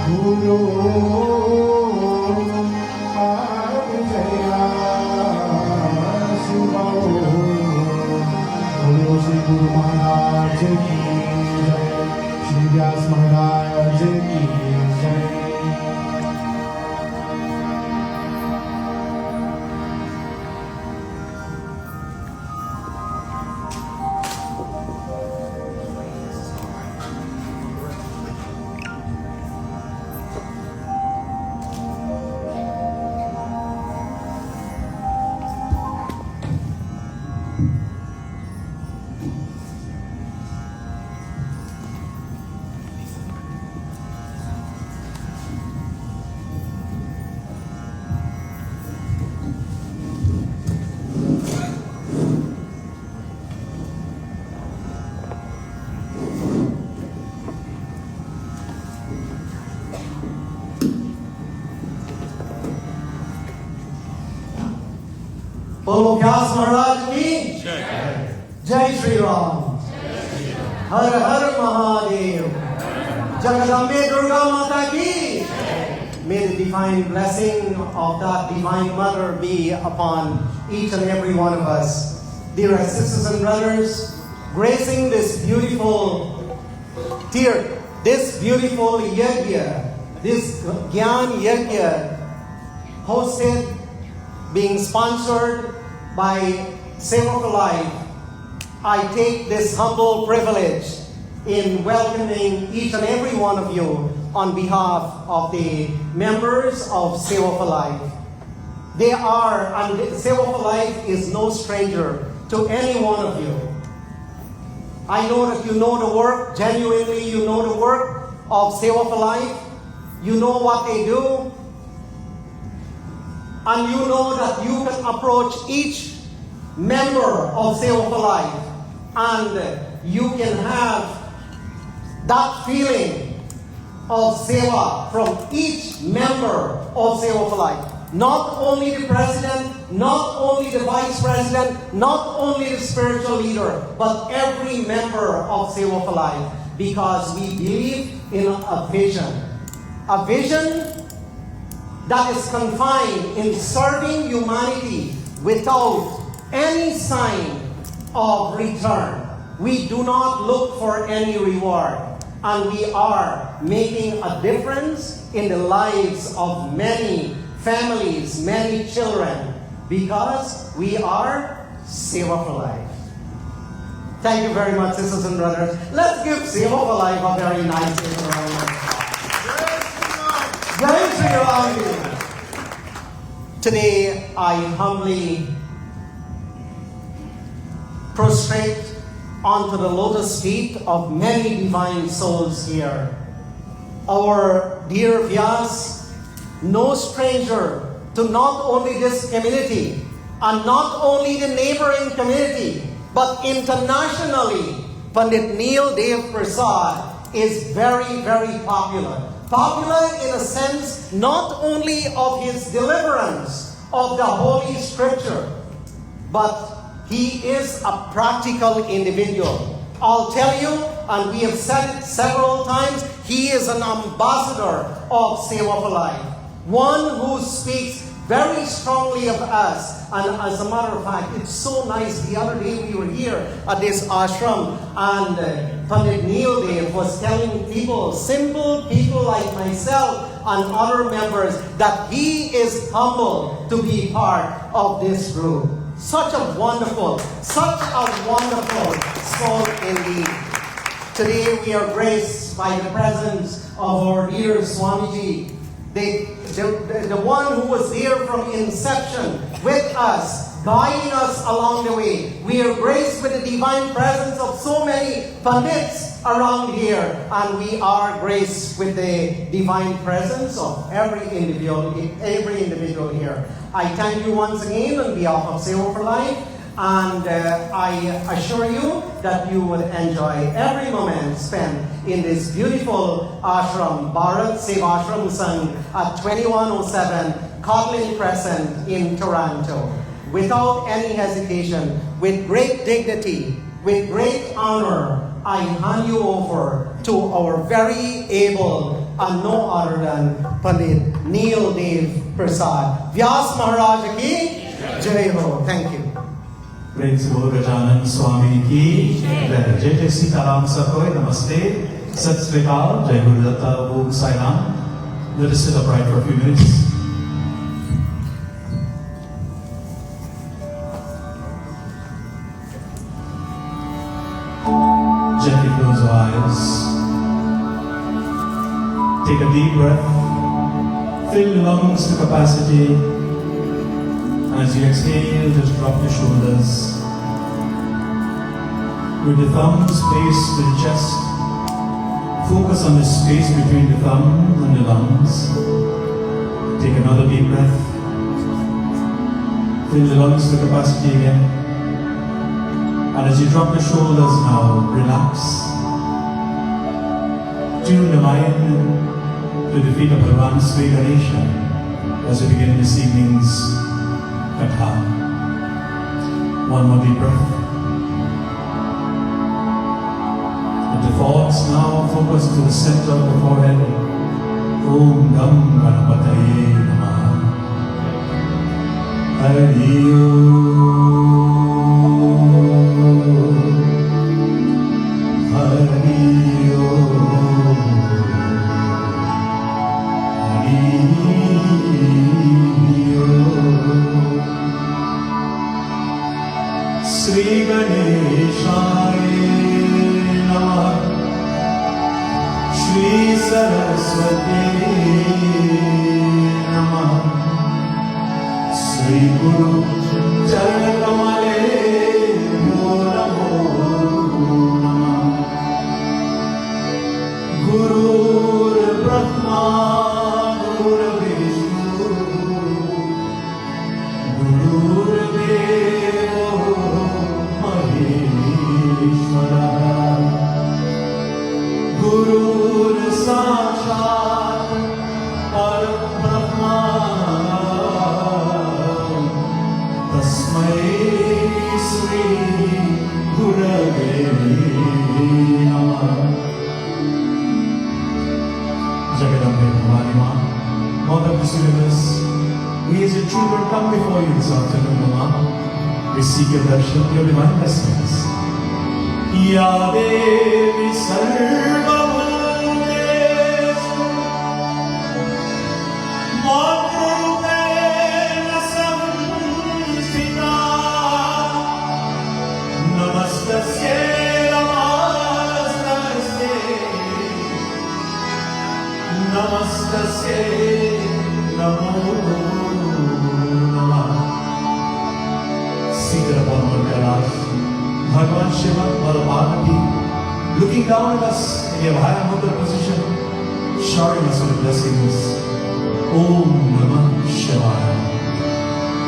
Guru Jaya Shiva Guru Shri Guru Maharaj Ki Jai Shri Vyas Maharaj Ki Jai. बोलो व्यास महाराज की जय श्री राम। हर हर Mahadev. Jagdambe Durga Mata ki. May the divine blessing of that divine mother be upon each and every one of us. Dear sisters and brothers, gracing this beautiful this beautiful yajna, this Gyan Yajna, hosted, being sponsored by Seva for Life, I take this humble privilege in welcoming each and every one of you on behalf of the members of Seva for Life. And Seva for Life is no stranger to any one of you. I know that you know the work, genuinely you know the work of Seva for Life. You know what they do. And you know that you can approach each member of Seva for Life and you can have that feeling of Seva from each member of Seva for Life. Not only the president, not only the vice president, not only the spiritual leader, but every member of Seva for Life, because we believe in a vision. A vision that is confined in serving humanity without any sign of return. We do not look for any reward, and we are making a difference in the lives of many families, many children, because we are Seva for Life. Thank you very much, sisters and brothers. Let's give Seva for Life a very nice round. Jai Shri Ram. Today, I humbly prostrate onto the lotus feet of many divine souls here. Our dear Vyas, no stranger to not only this community and not only the neighboring community, but internationally, Pandit Neel Dev Prasad is very, very popular. Popular in a sense not only of his deliverance of the Holy Scripture, but he is a practical individual. I'll tell you, and we have said it several times, he is an ambassador of Seva for Life. One who speaks very strongly of us. And as a matter of fact, it's so nice. The other day we were here at this ashram, and Pandit Neel Dev was telling people, simple people like myself and other members, that he is humble to be part of this group. Such a wonderful soul indeed. Today we are graced by the presence of our dear Swamiji, the one who was there from inception with us, guiding us along the way. We are graced with the divine presence of so many Pandits around here, and we are graced with the divine presence of every individual here. I thank you once again on behalf of Seva for Life, and I assure you that you will enjoy every moment spent in this beautiful ashram, Bharat Seva Ashram Sangh, at 2107 Cotlin Crescent in Toronto. Without any hesitation, with great dignity, with great honor, I hand you over to our very able and no other than Pandit Neil Dev Prasad. Vyas Maharaj ki Jai Ho. Thank you. प्रेम से बोलो गजानन स्वामी की जय। जय जय सीताराम सबको नमस्ते, सत श्री अकाल, जय गुरुदत्ता, ओम Sai Ram. Let us sit upright for a few minutes. Gently close your eyes. Take a deep breath. Fill your lungs to capacity. As you exhale, just drop your shoulders. With the thumbs placed to the chest, focus on the space between the thumb and the lungs. Take another deep breath. Fill the lungs to capacity again. And as you drop the shoulders now, relax. Tune the mind to the feet of Bhagavan Sri Ganesha as we begin this evening's katha. One more deep breath. And the thoughts now focus to the center of the forehead. Om Gam Ganapataye Namaha. Hari Om. Sri Ganeshaya Namaha. Shri Saraswati Namaha. Sri Guru Charakamale Namo Namaha. Guru Brahma Guru Vishnu Guru Deva Maheshwara. Guru Sakshat Parabrahma. Tasmai Sri Gurave Namaha. Jagadambe Bhavani Ma, Mother of this universe, we as your children come before you this afternoon, Mama. We seek your darshan, your divine blessings. Ya Devi Sarva Bhuteshu Matrupena Samsthita. Namastasye Namastasye Namo Namah. Seated upon Mount Kailash, Bhagavan Shiva, Mother Parvati, looking down at us in the Abhaya Mudra position, showering us with blessings. Om Namah Shivaya.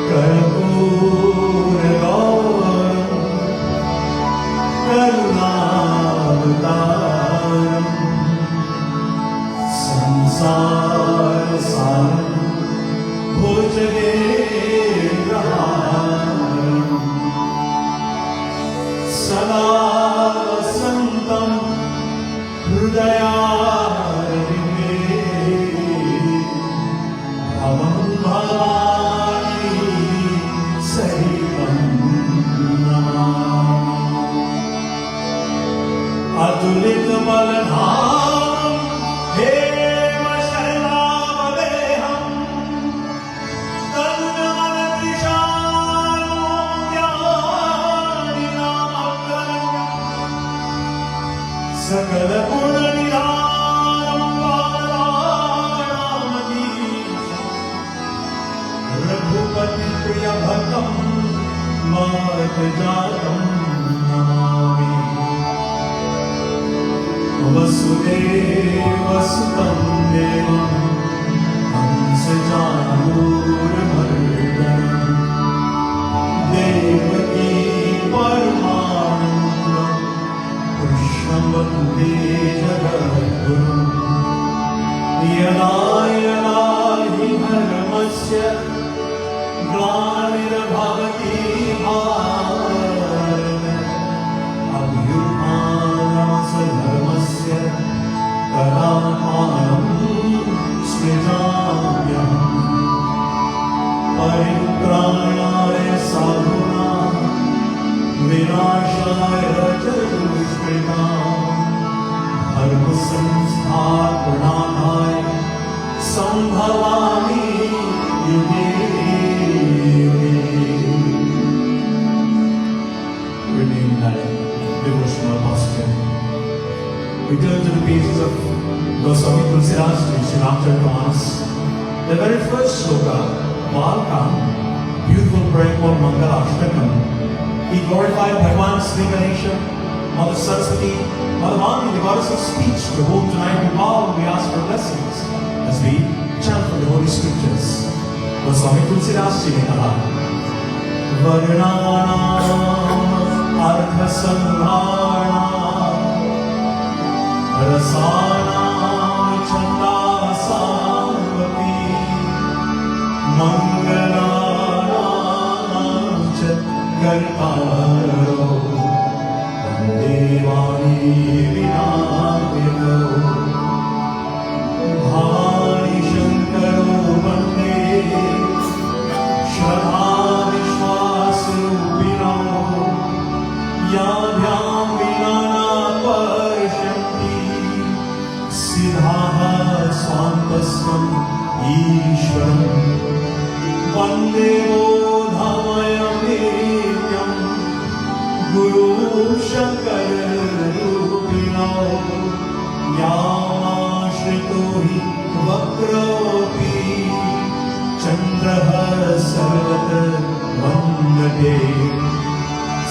Karpura Gauram Karunavataram Samsara Saram Bhujagegraharam Sada Santam Hridayarime Bhavam Bhavani Sahitam Namah. Atulit Baladharam Hema Sharanavadeham Tannamanatrishanam Dhyaninamakaranyam Sakala Punanidaram Varanamadicham Raghupati Priya Bhaktam Margajatam Namami. Vasudeva Sutam Devam Hamsajanurmardhanam Devaki Paramanandam Krishnam Vande Jagadgurum. Yada yada hi dharmasya glanirabhavati bharat abhyuthanamasya dharmasya कलामानं सृजाम्यहम् परित्राणाय साधूनां विनाशाय च दुष्कृताम् धर्मसंस्थापनाय सम्भवामि युगे युगे. Remain in that devotional posture. We turn to the pages of Goswami Tulsidas Sri Ramchandra Manas. The very first sloka, Balkam, beautiful prayer called Mangala Ashtakam. He glorified Bhagavan Sri Ganesha, Mother Saraswati, Mother Mani, the goddess of speech, to whom tonight we bow and we ask for blessings as we chant from the Holy Scriptures. Goswami Tulsidas Ji ne kaha, Varnanam Artha Samharana Rasanam Chanda Samvati Mangalanam Cha Kartaro Vandevani Vinayako Bhavani Shankaro Vande Shraddha Vishwasarupino Yadhyam Vinana Parshanti Siddhaha Swantasvam Ishwaram Vande Bodhamayam Nityam Guru Shankar-rupino Yamashritohi Vakropi Chandraha Sarvata Vandate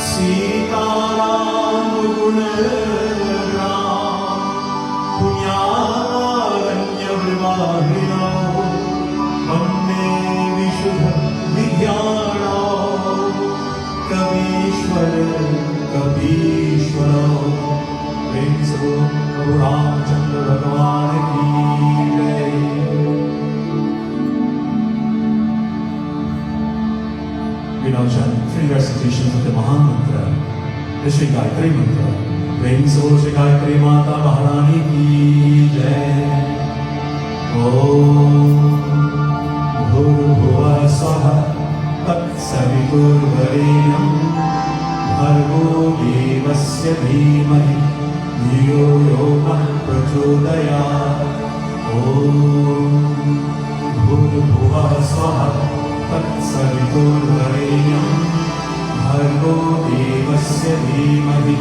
Sitaram Gunaraam Punyaranya Vivahino Vande Vishuddha Vidyano Kabishwara Kabishwara Praise Guru Ramchandra Bhagavan ki jai. We now chant 3 recitations of the Maha Mantra, the Shri Gayatri Mantra. Praise Guru Shri Gayatri Mata Maharani ki jai. Om Bhurbhuvah Swaha Tatsavituर्वरेण्यं भर्गो देवस्य धीमहि धियो यो नः प्रचोदयात्. ॐ भूर्भुवः स्वः तत्सवितुर्वरेण्यं भर्गो देवस्य धीमहि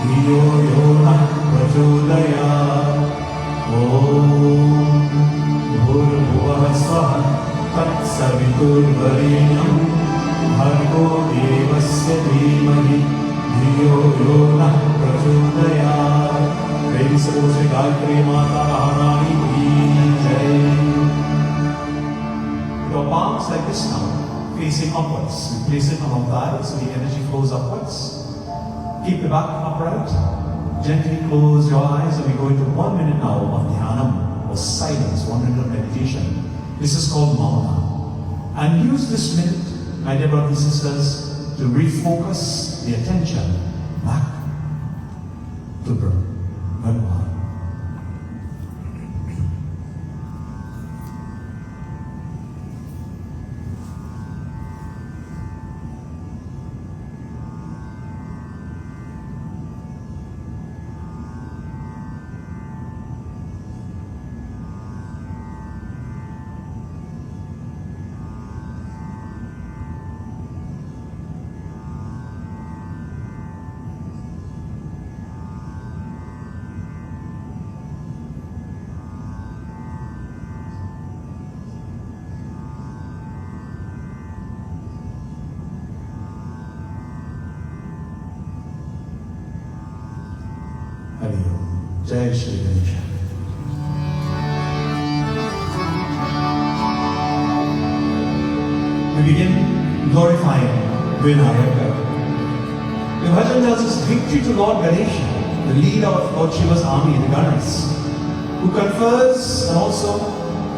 धियो यो नः प्रचोदयात्. ॐ भूर्भुवः स्वः तत्सवितुर्वरेण्यं भर्गो देवस्य धीमहि धियो यो नः प्रचोदयात्. Praise the Lord, Gayatri Mata Maharani ki jai. Your palms like this now, facing upwards. We place it on our thighs so the energy flows upwards. Keep the back upright. Gently close your eyes and we go into 1 minute now of Dhyanam or silence, 1 minute of meditation. This is called Mauna. And use this minute, my dear brothers and sisters, to refocus the attention back to Bhagavan. Hari Om. Jai Shri Ganesha. We begin glorifying Vinayaka. The bhajan tells us victory to Lord Ganesha, the leader of Lord Shiva's army, the Ganas, who confers and also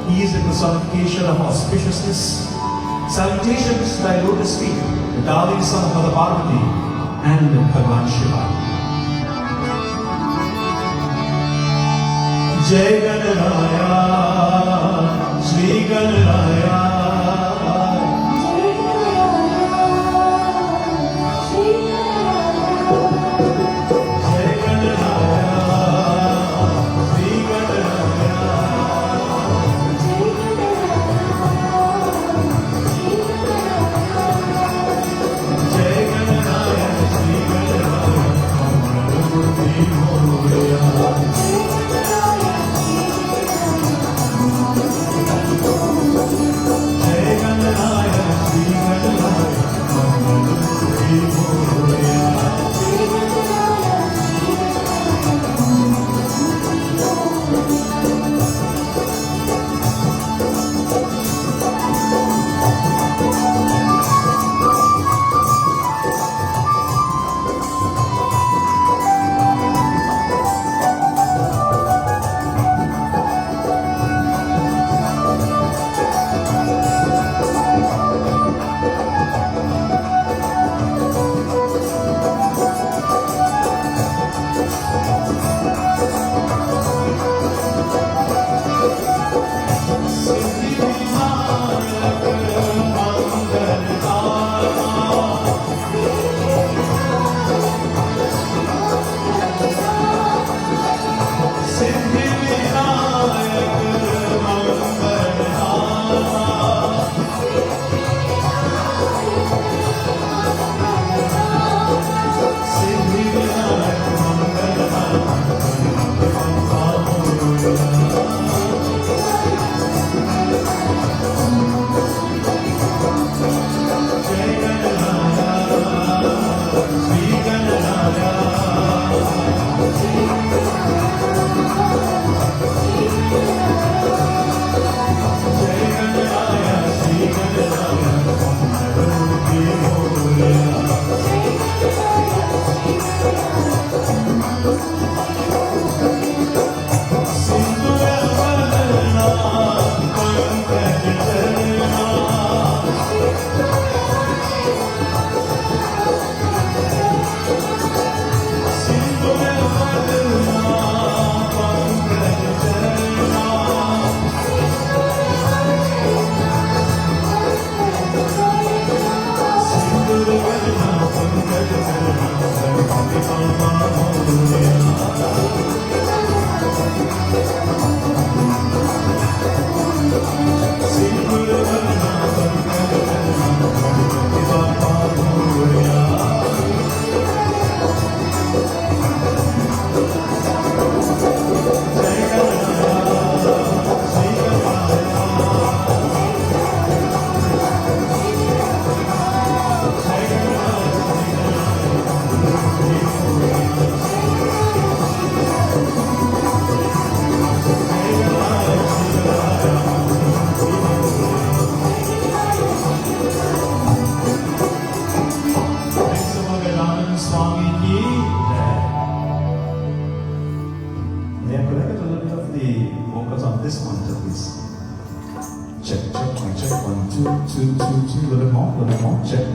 he is the personification of auspiciousness. Salutations to thy lotus feet, the darling son of Mother Parvati and Bhagavan Shiva. जय गणराया श्री गणराया जय गणराया श्री गणराया जय गणराया श्री गणराया मंगलमूर्ति मोरया जय Ganaraya Shri Ganaraya मंगलमूर्ति Morya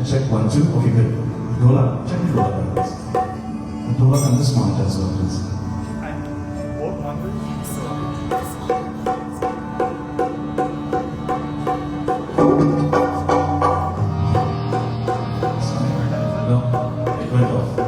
Check 1 2 okay good roll up check the roll up please roll up on this monitor as well please no it went off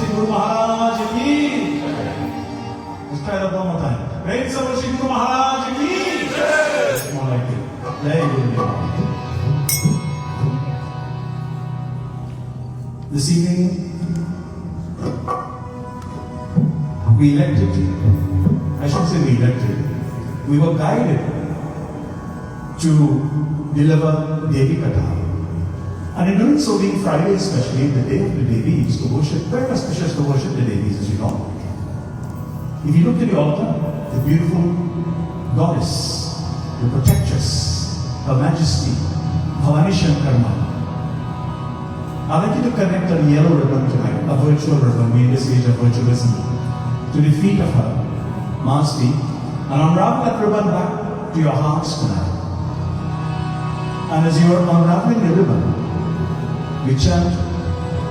Shri Guru Maharaj ki. Let's try that one more time. Praise the Lord, Shri Guru Maharaj ki. More like it. Jai Guru Dev. This evening, we elected, I shouldn't say we elected, we were guided to deliver Devi Katha. And in doing so, being Friday especially, the day of the Devis, to worship, very auspicious to worship the Devis, as you know. If you look at the altar, the beautiful goddess, the protectress, Her Majesty, Bhavani Shankarma. I'd like you to connect a yellow ribbon tonight, a virtual ribbon, we in this age of virtualism, to the feet of her, Ma's feet, and unravel that ribbon back to your hearts tonight. And as you are unraveling the ribbon, we chant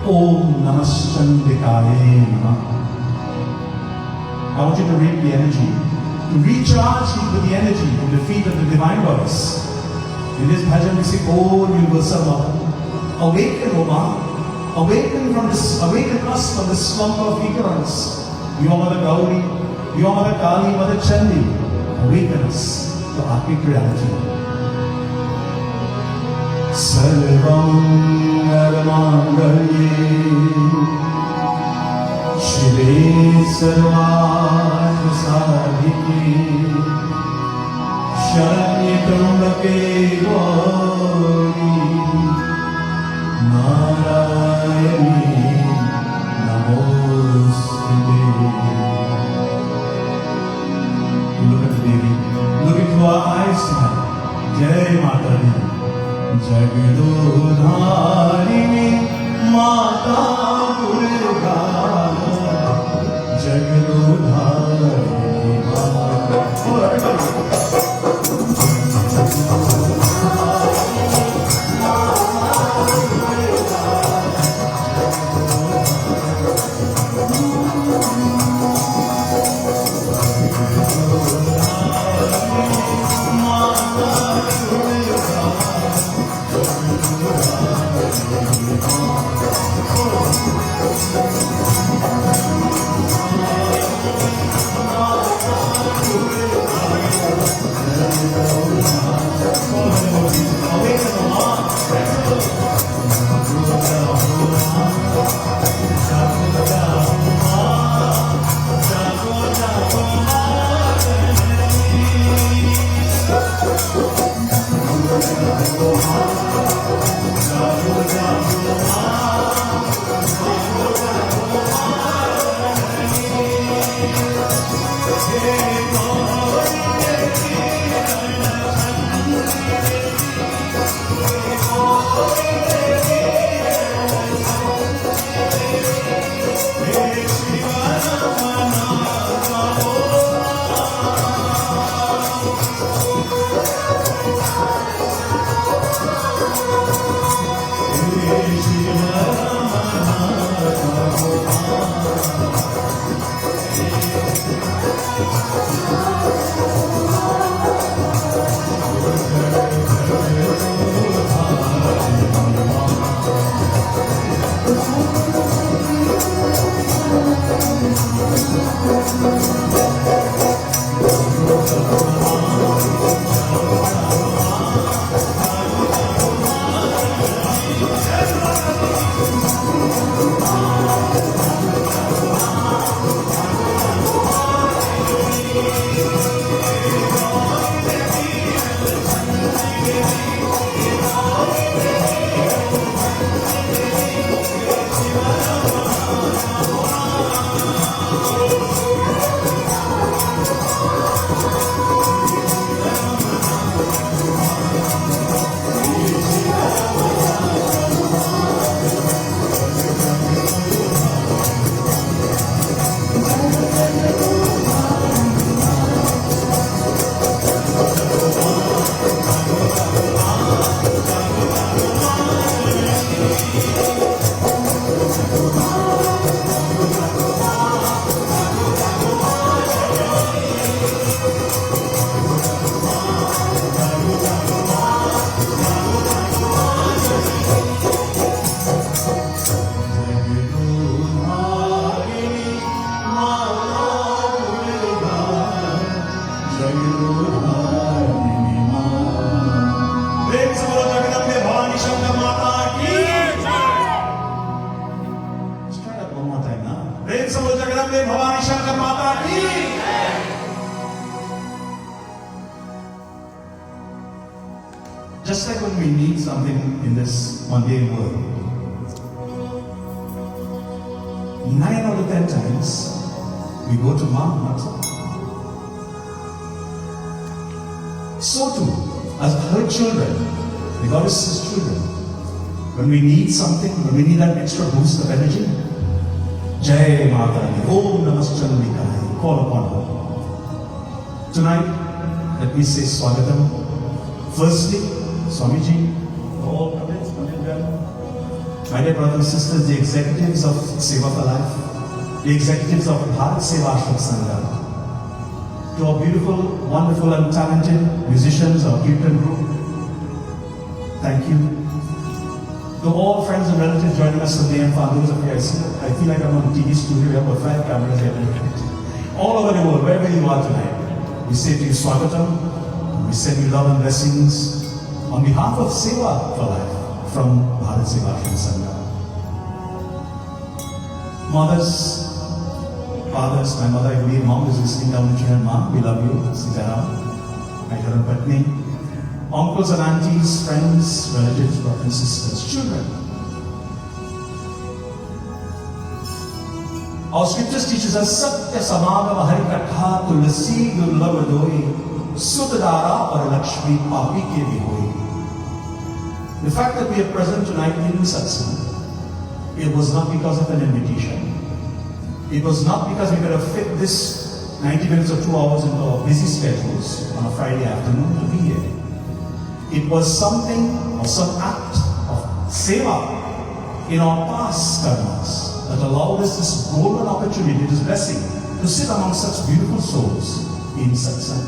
Om Namah-Chandikaye Namah. I want you to read the energy, to recharge with the energy from the feet of the divine goddess. In this bhajan we say, Oh Universal Mother, awaken, O Ma, awaken us from the slumber of ignorance. Your Mother Gauri, your Mother Kali, Mother Chandi, awaken us to Atmic reality. Sarvam Naramangalye Shri Sarvatra Sadhike Sharanye Trambake Gauri Narayani Namostute. Look at the Devi. Look into our eyes tonight. Jai Mata Di. Jagadodharini Mata Durga. Jagadodharini Mata. Oh, everybody. Just like when we need something in this mundane world, 9 out of 10 times we go to mom, not so. So too, as her children, the goddess's children, when we need something, when we need that extra boost of energy, Jai Mata Di, Om Namaschandikaya, call upon her. Tonight, let me say Swagatam. Firstly, Swamiji, all Pandits, my dear brothers and sisters, the executives of Seva for Life, the executives of Bharat Seva Ashram Sangha, to our beautiful, wonderful and talented musicians, our Kirtan group, thank you. To all friends and relatives joining us today and for those of you, I feel like I'm on a TV studio, we have about 5 cameras here. All over the world, wherever you are tonight, we say to you Swagatam, we send you love and blessings on behalf of Seva for Life from Bharat Seva Ashram Sangha. Mothers, fathers, my mother, I believe mom is listening down to her. Mom, we love you, Sitaram, my Dharam Patni. Uncles and aunties, friends, relatives, brothers and sisters, children. Our scriptures teaches us Satya Samagama Harikatha Tulasi Durlavadoi Sutadara or Lakshmi Papi Ke Bihoi. The fact that we are present tonight in Satsang, it was not because of an invitation. It was not because we could have fit this 90 minutes or 2 hours into our busy schedules on a Friday afternoon to be here. It was something or some act of seva in our past karmas that allowed us this golden opportunity, this blessing, to sit among such beautiful souls in satsang.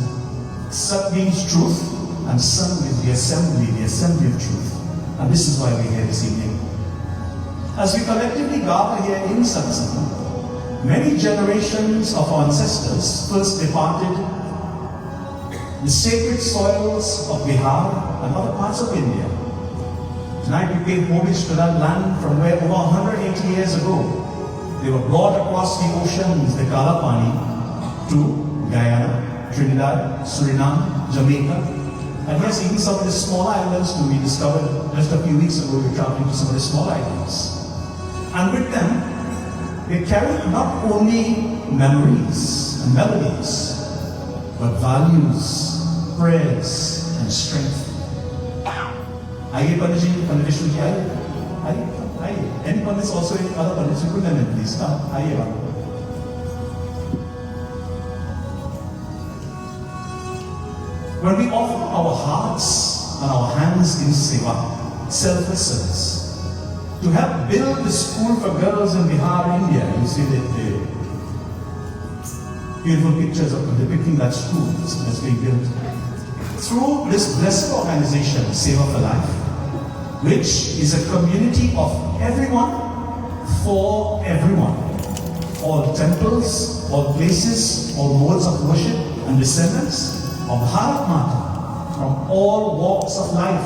Sat means truth, and sang is the assembly of truth. And this is why we're here this evening. As we collectively gather here in satsang, many generations of our ancestors first departed the sacred soils of Bihar and other parts of India. Tonight we pay homage to that land from where over 180 years ago they were brought across the oceans, the Kalapani, to Guyana, Trinidad, Suriname, Jamaica, and yes, even some of the small islands too. We discovered just a few weeks ago we were traveling to some of the small islands. And with them, they carried not only memories and melodies, but values, prayers and strength. Aye, Panditji, Panditji, aye. Any Pandits also, any other Pandits, you could name it, please. Come, aye. When we offer our hearts and our hands in seva, selfless service, to help build the school for girls in Bihar, India, you see the beautiful pictures of depicting that school that's being built. Through this blessed organization, Seva for Life, which is a community of everyone for everyone. All temples, all places, all modes of worship and descendants of Bharat Mata from all walks of life.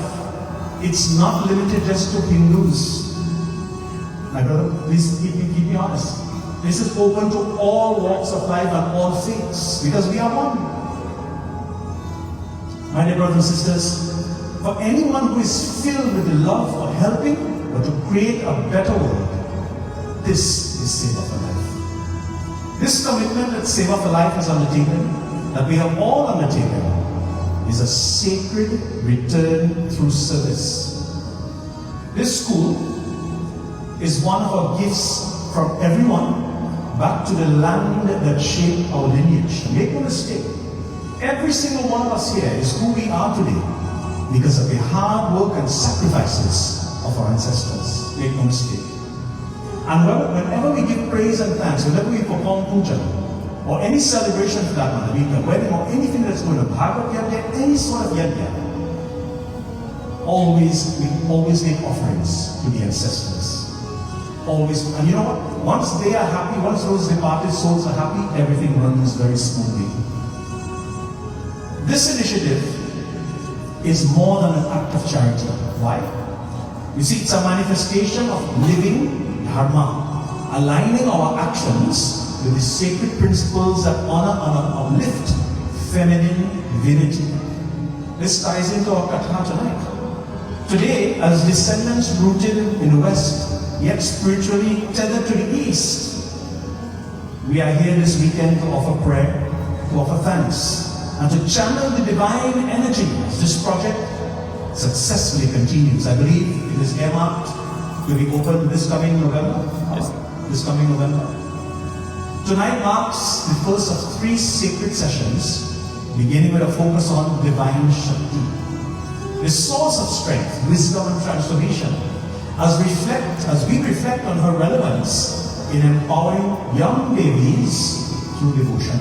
It's not limited just to Hindus. My brother, please keep me honest. This is open to all walks of life and all faiths because we are one. My dear brothers and sisters, for anyone who is filled with the love for helping or to create a better world, this is Seva for Life. This commitment that Seva for Life has undertaken, that we have all undertaken, is a sacred return through service. This school is one of our gifts from everyone back to the land that shaped our lineage. Make no mistake, every single one of us here is who we are today because of the hard work and sacrifices of our ancestors. Make no mistake. And whenever we give praise and thanks, whenever we perform puja, or any celebration for that matter, be it a wedding or anything that's going to Bhagavad Yajna, any sort of yajna, we always make offerings to the ancestors. Always. And you know what? Once they are happy, once those departed souls are happy, everything runs very smoothly. This initiative is more than an act of charity. Why? You see, it's a manifestation of living dharma, aligning our actions with the sacred principles that honor and uplift feminine divinity. This ties into our katha tonight. Today, as descendants rooted in the West, yet spiritually tethered to the East, we are here this weekend to offer prayer, to offer thanks, and to channel the divine energy as this project successfully continues. I believe it is earmarked to be opened this coming November. Yes. This coming November. Tonight marks the first of 3 sacred sessions, beginning with a focus on divine Shakti, the source of strength, wisdom, and transformation, as we reflect on her relevance in empowering young babies through devotion,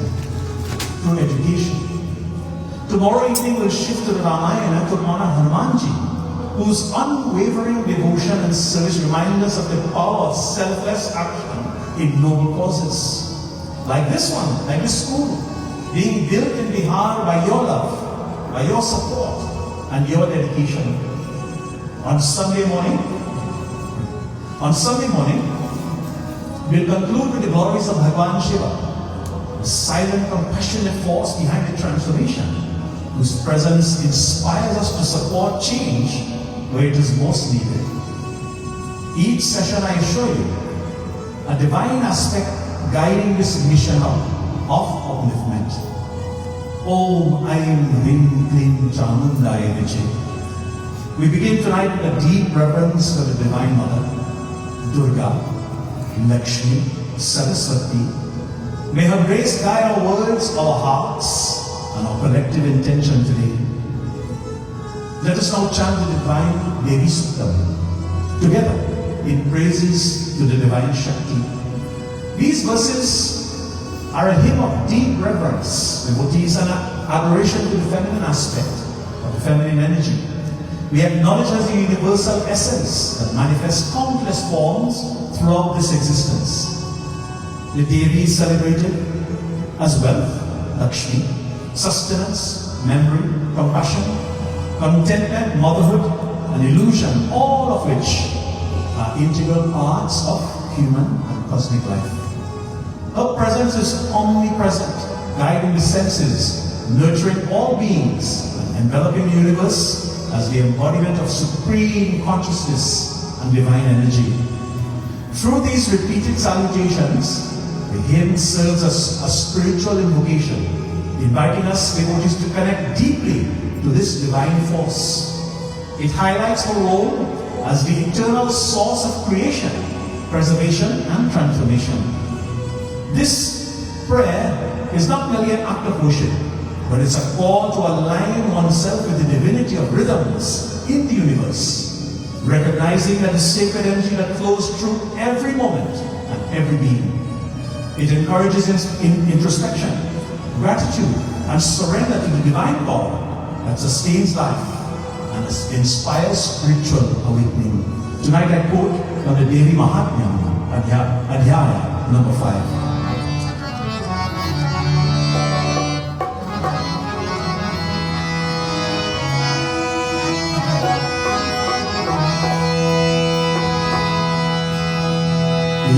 through education. Tomorrow evening we'll shift to the Ramayana to honor Hanumanji, whose unwavering devotion and service remind us of the power of selfless action in noble causes. Like this one, like this school, being built in Bihar by your love, by your support, and your dedication. On Sunday morning, we'll conclude with the glories of Bhagavan Shiva, the silent, compassionate force behind the transformation, whose presence inspires us to support change where it is most needed. Each session, I assure you, a divine aspect guiding this mission of upliftment. Om Aim Hrim Klim Chamundaya Viche. We begin tonight with a deep reverence for the Divine Mother, Durga, Lakshmi, Saraswati. May her grace guide our words, our hearts, and our collective intention today. Let us now chant the divine Devi Suktam together in praises to the divine Shakti. These verses are a hymn of deep reverence, devotees, and adoration to the feminine aspect of the feminine energy. We acknowledge as the universal essence that manifests countless forms throughout this existence. The Devi is celebrated as wealth, Lakshmi, sustenance, memory, compassion, contentment, motherhood, and illusion, all of which are integral parts of human and cosmic life. Her presence is omnipresent, guiding the senses, nurturing all beings, and enveloping the universe as the embodiment of supreme consciousness and divine energy. Through these repeated salutations, the hymn serves as a spiritual invocation, inviting us devotees to connect deeply to this divine force. It highlights her role as the eternal source of creation, preservation, and transformation. This prayer is not merely an act of worship, but it's a call to align oneself with the divinity of rhythms in the universe, recognizing that the sacred energy that flows through every moment and every being. It encourages introspection, gratitude, and surrender to the divine power that sustains life and inspires spiritual awakening. Tonight I quote from the Devi Mahatmyam, Adhyaya number 5.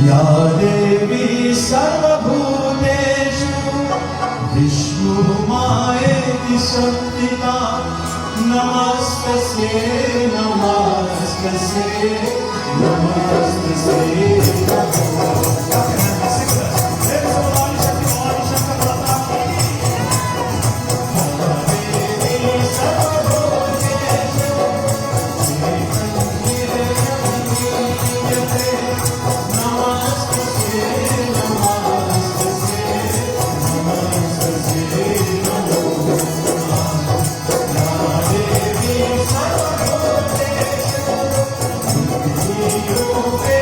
या देवी सर्वभूतेषु विष्णुमायेति संस्थिता नमस्तस्यै नमस्तस्यै नमस्तस्यै You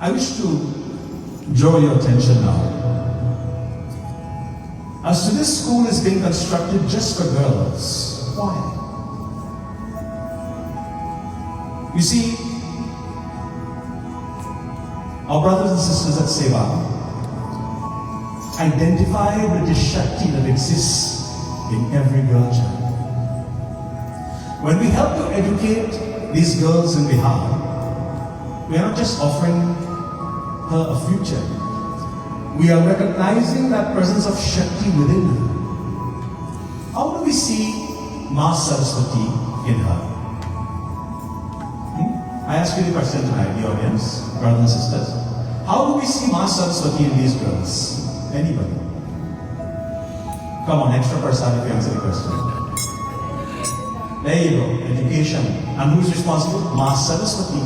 I wish to draw your attention now. As to this school is being constructed just for girls. Why? You see, our brothers and sisters at Seva identify with the Shakti that exists in every girl child. When we help to educate these girls in Bihar, we are not just offering her a future. We are recognizing that presence of Shakti within her. How do we see Ma Saraswati in her? I ask you the question tonight, the audience, brothers and sisters. How do we see Ma Saraswati in these girls? Anybody? Come on, extra person if you answer the question. There you go, education. And who's responsible? Ma Saraswati.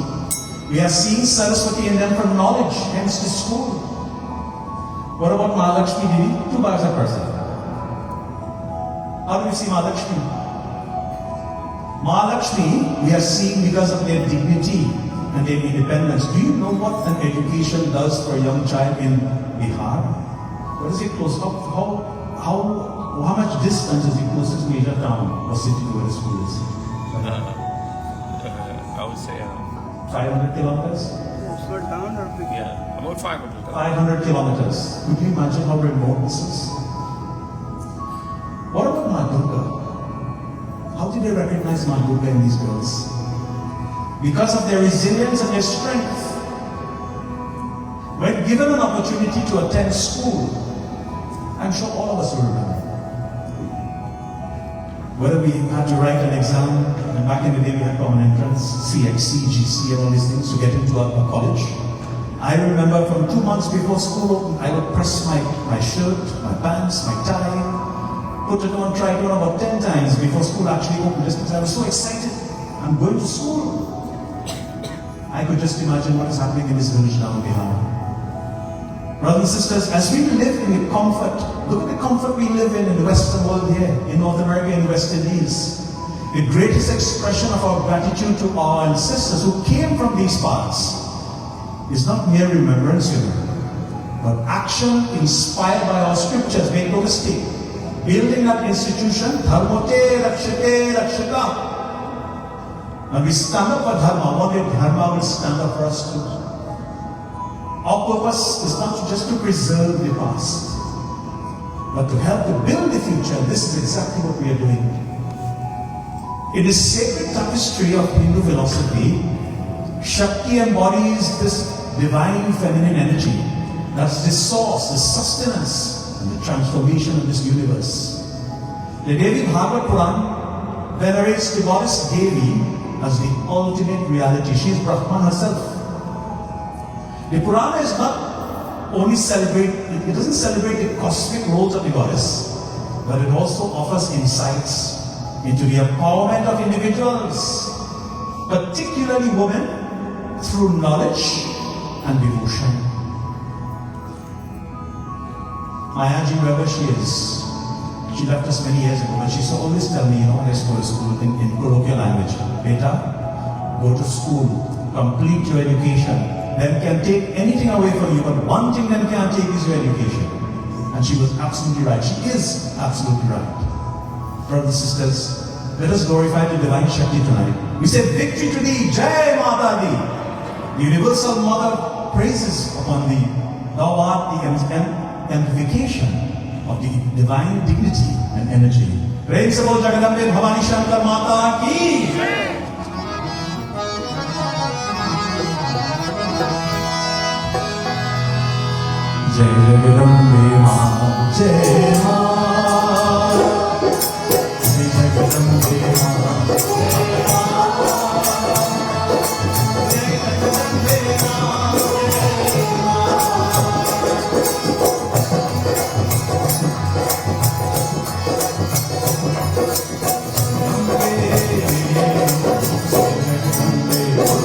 We are seeing Saraswati in them for knowledge, hence the school. What about Mahalakshmi Devi? Two bars a person. How do we see Mahalakshmi? Mahalakshmi, we are seeing because of their dignity and their independence. Do you know what an education does for a young child in Bihar? What is it close? How much distance is the closest major town or city to where the school is? I would say 500 kilometers? yeah, about 500. 500 kilometers. Could you imagine how remote this is? What about Ma Durga? How did they recognize Ma Durga in these girls? Because of their resilience and their strength. When given an opportunity to attend school, I'm sure all of us will remember. Whether we had to write an exam, and back in the day we had common entrance, CXC, GC, and all these things to get into a college. I remember from 2 months before school opened, I would press my shirt, my pants, my tie, put it on, try it on about 10 times before school actually opened, just because I was so excited. I'm going to school. I could just imagine what is happening in this village down behind. Brothers and sisters, as we live in the comfort, look at the comfort we live in the Western world here, in North America and the West Indies. The greatest expression of our gratitude to our ancestors who came from these parts is not mere remembrance, but action inspired by our scriptures. Make no mistake, building that institution, dharmote rakshate rakshata. And we stand up for dharma, one day dharma will stand up for us too. Our purpose is not just to preserve the past, but to help to build the future. This is exactly what we are doing. In the sacred tapestry of Hindu philosophy, Shakti embodies this divine feminine energy. That's the source, the sustenance, and the transformation of this universe. The Devi Bhagavad Puran venerates the goddess Devi as the ultimate reality. She is Brahman herself. The Purana is not only it doesn't celebrate the cosmic roles of the goddess, but it also offers insights into the empowerment of individuals, particularly women, through knowledge and devotion. Mayaji, wherever she is, she left us many years ago, but she used to always tell me, when I used to go to school in colloquial language, Beta, go to school, complete your education. Them can take anything away from you, but one thing them can't take is your education. And she was absolutely right. She is absolutely right. Brothers and sisters, let us glorify the divine Shakti tonight. We say victory to thee, Jai Mata Di. The universal mother praises upon thee. Thou art the amplification of the divine dignity and energy. Praise the Lord Jagadambe Bhavani Shankar Mata Ki. Jai Jagadambe Ma, Jai Ma. Jai Jagadambe Ma, Jai Ma. Jai Jagadambe Ma,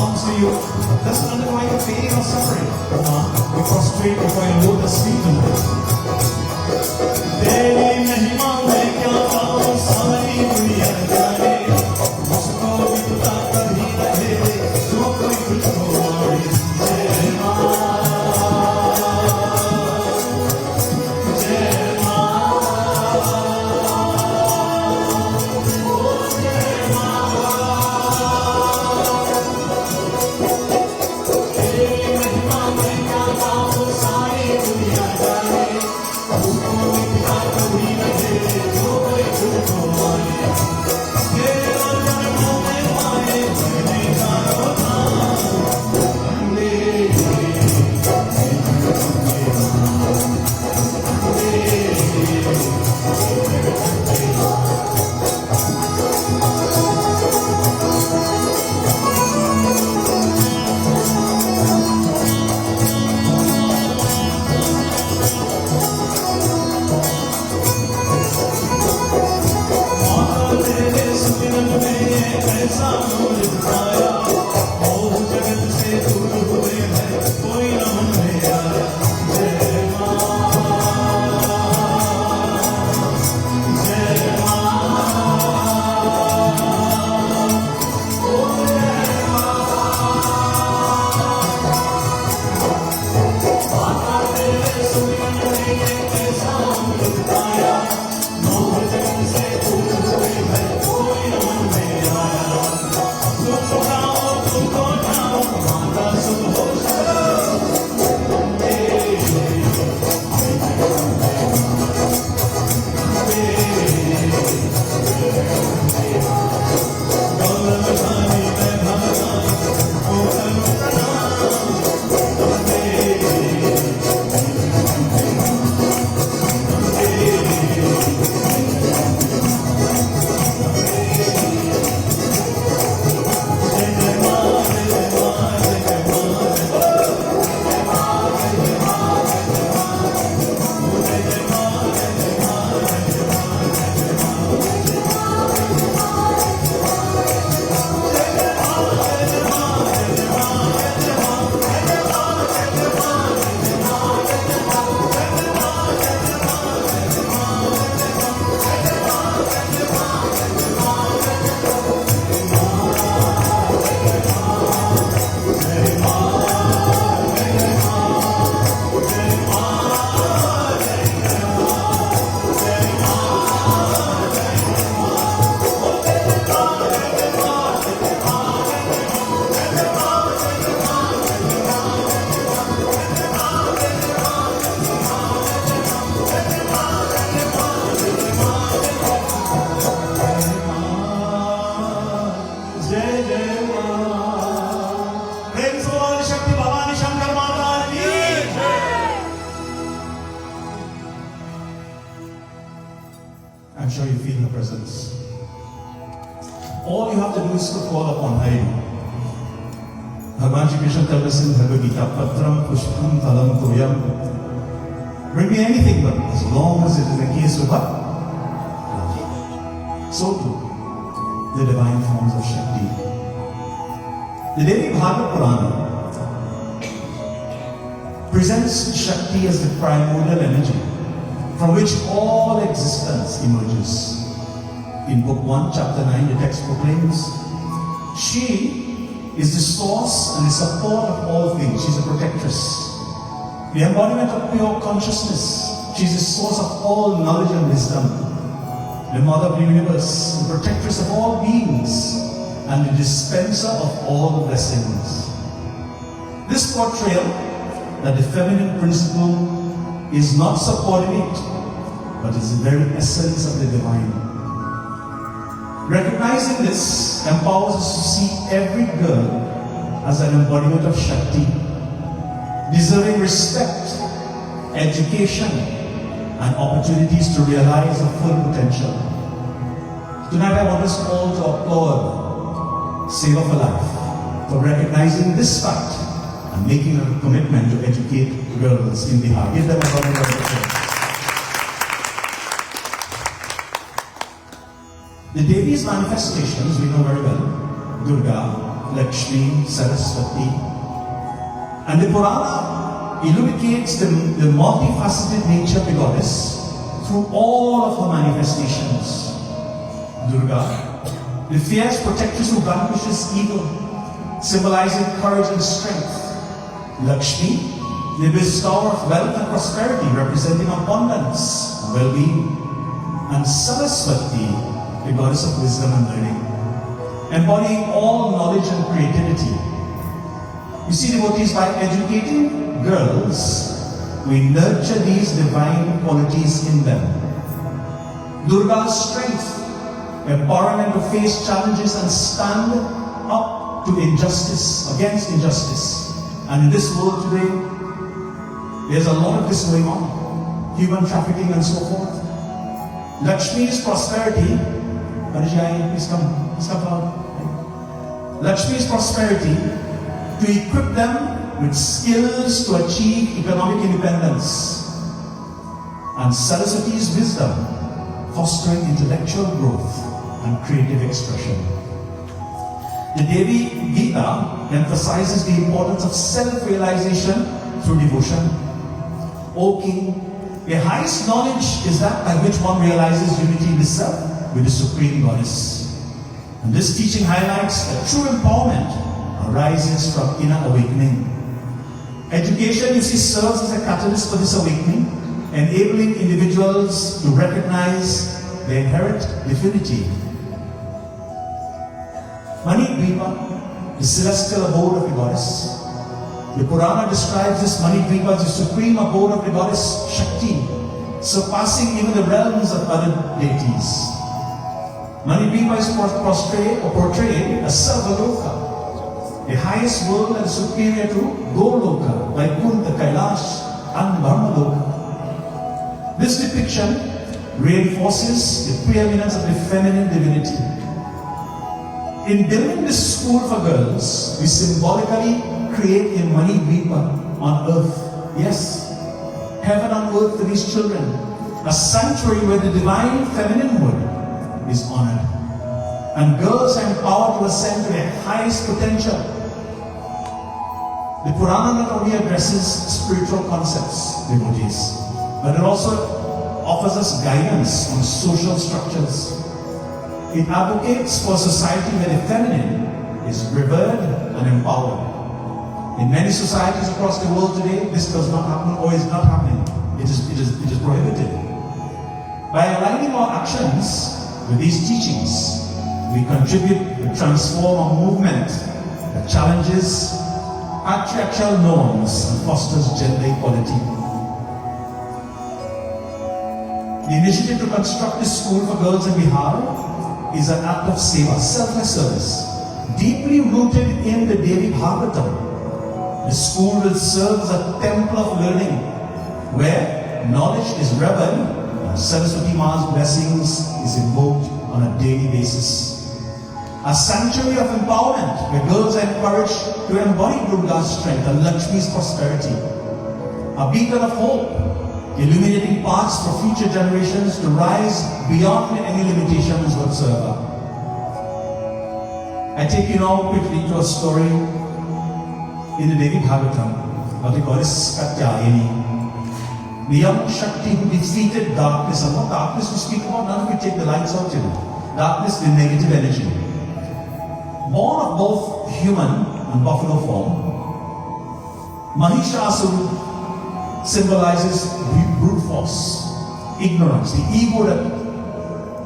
belongs to you. Doesn't undergo any pain or suffering. We prostrate before your lotus feet tonight. तेरी महिमा में क्या पाऊं सारी दुनिया जाने मुझको भी पता कभी रहे जो कोई तुझको मारे जय मां जय मां जय मां तेरी महिमा में क्या पाऊं सारी दुनिया जाने मुझको भी पता कभी रहे जो कोई तुझको मारे तेरा जन्मों में पाए मैंने जानो था तेरे सुमिरन में ऐसा नूर दिखाया और जगत से दूर हुए हैं कोई न मन में आया जय मां जय मां ओ जय माता तेरे सुमिरन में ऐसा नूर दिखाया और जगत से दूर हुए हैं कोई न मन में आया तुमको जाओ माता सुन हो जय जय मां प्रेम से बोलो शक्ति भवानी शंकर माता की I'm sure you feel her presence. All you have to do is to call upon her. Bhagwan Shri Krishna tells us in Bhagavad Gita, Patram Pushpam Phalam Toyam. Bring me anything, but as long as it is the case with her, so too the divine forms of Shakti. The Devi Bhagavad Purana presents Shakti as the primordial energy from which all existence emerges. In Book 1, Chapter 9, the text proclaims, she is the source and the support of all things. She's a protectress, the embodiment of pure consciousness. She's the source of all knowledge and wisdom, the mother of the universe, the protectress of all beings, and the dispenser of all blessings. This portrayal that the feminine principle is not subordinate, but is the very essence of the divine. Recognizing this empowers us to see every girl as an embodiment of Shakti, deserving respect, education, and opportunities to realize her full potential. Tonight I want us all to applaud Seva for Life for recognizing this fact and making a commitment to educate girls in Bihar. Give them a round of applause. The Devi's manifestations, we know very well, Durga, Lakshmi, Saraswati. And the Purana illuminates the multifaceted nature of the goddess through all of her manifestations. Durga, the fierce protectress who vanquishes evil, symbolizing courage and strength. Lakshmi, the bestower of wealth and prosperity, representing abundance and well-being. And Saraswati, the goddess of wisdom and learning, embodying all knowledge and creativity. You see, devotees, by educating girls, we nurture these divine qualities in them. Durga's strength, empowering them to face challenges and stand up to injustice, against injustice. And in this world today, there's a lot of this going on, human trafficking and so forth. Lakshmi's prosperity, please come forward. Lakshmi's prosperity to equip them with skills to achieve economic independence. And Saraswati's wisdom, fostering intellectual growth and creative expression. The Devi Gita emphasizes the importance of self-realization through devotion. O King, the highest knowledge is that by which one realizes unity in the self with the Supreme Goddess. And this teaching highlights that true empowerment arises from inner awakening. Education, you see, serves as a catalyst for this awakening, enabling individuals to recognize their inherent divinity. Manidvipa, the celestial abode of the goddess. The Purana describes this Manidvipa as the supreme abode of the goddess Shakti, surpassing even the realms of other deities. Manidvipa is portrayed as Sarvaloka, the highest world and superior to Goloka, Vaikuntha, Kailash, and Brahmaloka. This depiction reinforces the preeminence of the feminine divinity. In building this school for girls, we symbolically create a Manidvipa on earth. Yes, heaven on earth for these children. A sanctuary where the divine femininehood is honored. And girls are empowered to ascend to their highest potential. The Purana not only addresses spiritual concepts, devotees, but it also offers us guidance on social structures. It advocates for a society where the feminine is revered and empowered. In many societies across the world today, this does not happen or is not happening. It is prohibited. By aligning our actions with these teachings, we contribute to transform a movement that challenges patriarchal norms and fosters gender equality. The initiative to construct this school for girls in Bihar is an act of seva, selfless service, deeply rooted in the Devi Bhagavatam. The school will serve as a temple of learning, where knowledge is revered and Saraswati Ma's blessings is invoked on a daily basis. A sanctuary of empowerment, where girls are encouraged to embody Durga's strength and Lakshmi's prosperity. A beacon of hope, illuminating paths for future generations to rise beyond any limitations whatsoever. I take you now quickly to a story in the Devi Bhagavatam of the goddess Katyayani. The young Shakti who defeated darkness. And what darkness we speak about, none of you take the lights out, darkness, the negative energy. Born of both human and buffalo form, Mahishasura symbolizes brute force, ignorance, the ego that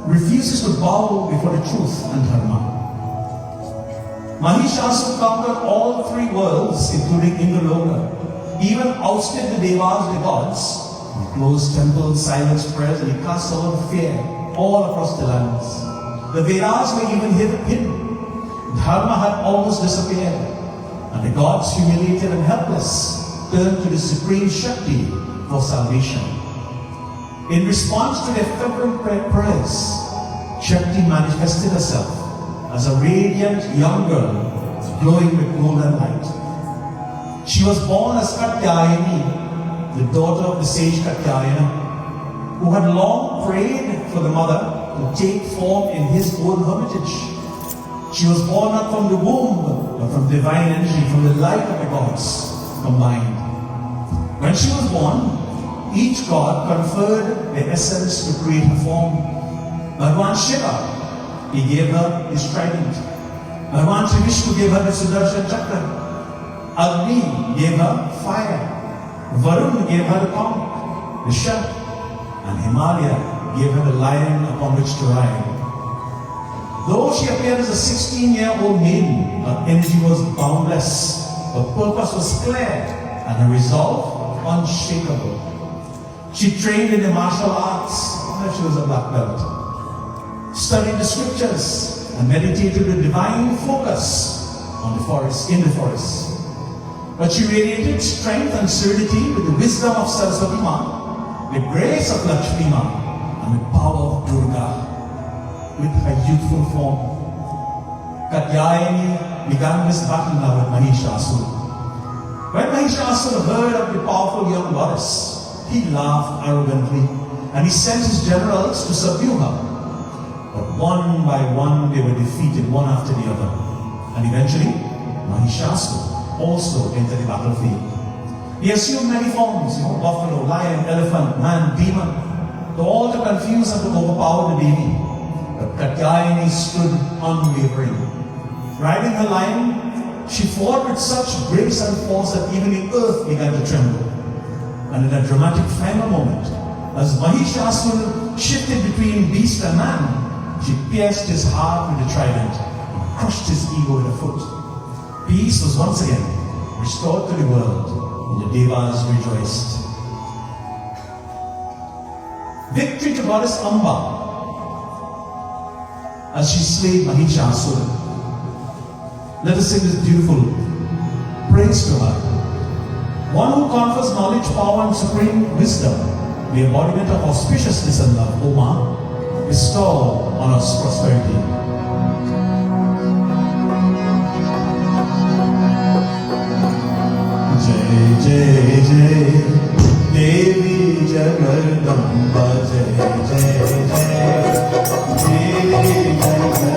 refuses to bow before the truth and dharma. Mahishasura conquered all three worlds, including Indraloka, even ousted the devas, the gods. He closed temples, silenced prayers, and he cast a lot of fear all across the lands. The Vedas were even hidden. Dharma had almost disappeared, and the gods, humiliated and helpless, turned to the Supreme Shakti for salvation. In response to their fervent prayers, Shakti manifested herself as a radiant young girl, glowing with golden light. She was born as Katyayani, the daughter of the sage Katyayana, who had long prayed for the mother to take form in his own hermitage. She was born not from the womb, but from divine energy, from the light of the gods combined. When she was born, each god conferred the essence to create her form. Bhagwan Shiva, he gave her his trident. Bhagwan Shri Vishnu gave her the Sudarshan Chakra. Agni gave her fire. Varun gave her the conch, the shark. And Himalaya gave her the lion upon which to ride. Though she appeared as a 16-year-old maiden, her energy was boundless, her purpose was clear, and her resolve unshakable. She trained in the martial arts when she was a black belt, studied the scriptures, and meditated with divine focus on the forest, in the forest. But she radiated strength and serenity with the wisdom of Saraswati Ma, the grace of Lakshmi Ma, and the power of Durga. With her youthful form, Katyayani began this battle now with Mahishasura. When Mahishasura heard of the powerful young goddess, he laughed arrogantly and he sent his generals to subdue her. But one by one they were defeated, one after the other. And eventually, Mahishasura also entered the battlefield. He assumed many forms, buffalo, lion, elephant, man, demon, all to confuse and to overpower the Devi. But Katyayani stood unwavering. Riding her lion, she fought with such grace and force that even the earth began to tremble. And in a dramatic final moment, as Mahishasura shifted between beast and man, she pierced his heart with the trident and crushed his ego with a foot. Peace was once again restored to the world, and the Devas rejoiced. Victory to goddess Amba as she slayed Mahishasura. Let us sing this beautiful praise to her. One who confers knowledge, power, and supreme wisdom, the embodiment of auspiciousness and love, O Ma, bestow on us prosperity. Jai Jai Jai Devi Jagadamba Jai Jai Jai Devi Jagadamba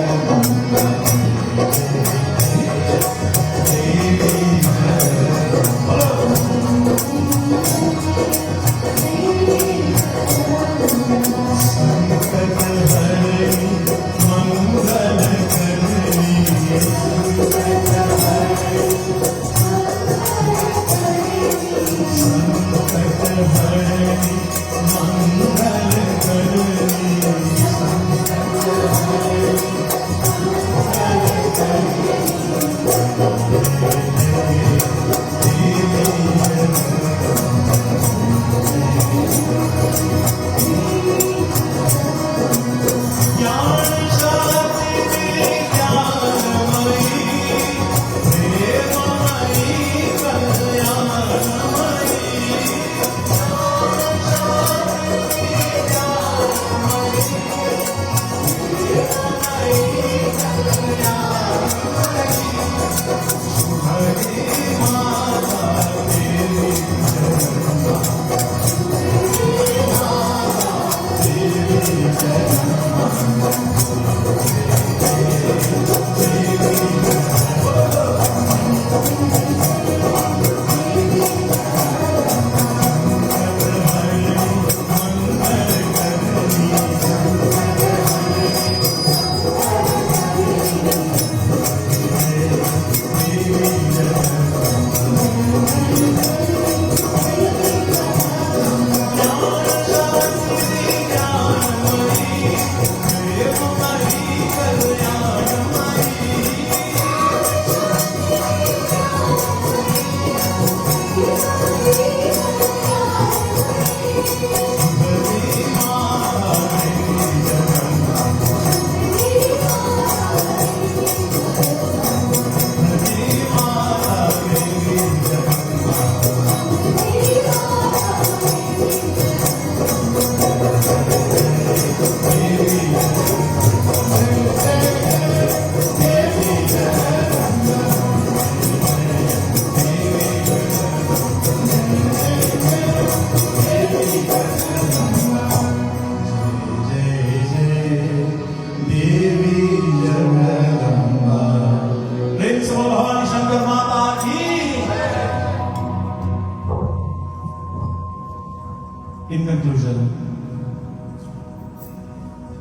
In conclusion,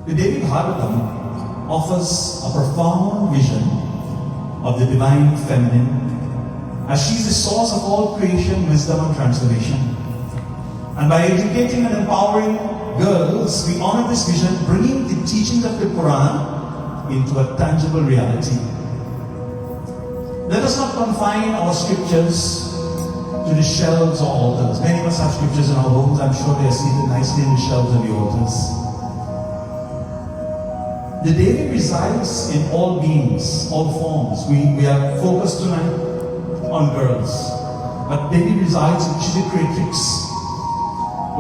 the Devi Bhagavatam offers a profound vision of the divine feminine as she is the source of all creation, wisdom and transformation. And by educating and empowering girls, we honor this vision, bringing the teachings of the Purana into a tangible reality. Let us not confine our scriptures to the shelves or altars. Many of us have scriptures in our homes. I'm sure they are seated nicely in the shelves of the altars. The Devi resides in all beings, all forms. We are focused tonight on girls, but Devi resides in the creatrix.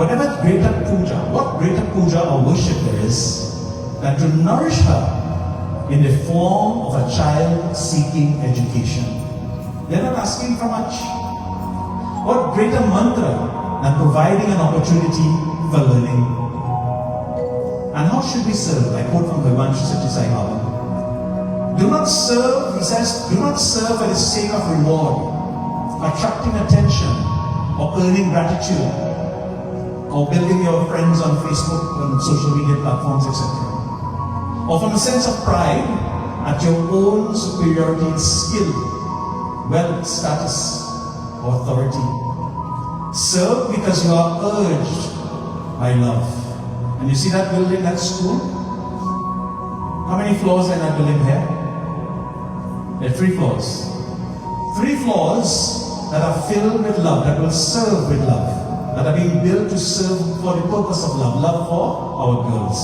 Whatever greater puja, what greater puja or worship there is, than to nourish her in the form of a child seeking education. They're not asking for much. What greater mantra than providing an opportunity for learning? And how should we serve? I quote from Bhagavan Sri Satya Sai Baba. Do not serve, he says, do not serve for the sake of reward, attracting attention, or earning gratitude, or building your friends on Facebook and social media platforms, etc. Or from a sense of pride at your own superiority in skill, wealth, status, or authority. Serve because you are urged by love. And you see that building, that school? How many floors are in that building here? There are 3 floors. 3 floors that are filled with love, that will serve with love, that are being built to serve for the purpose of love, love for our girls.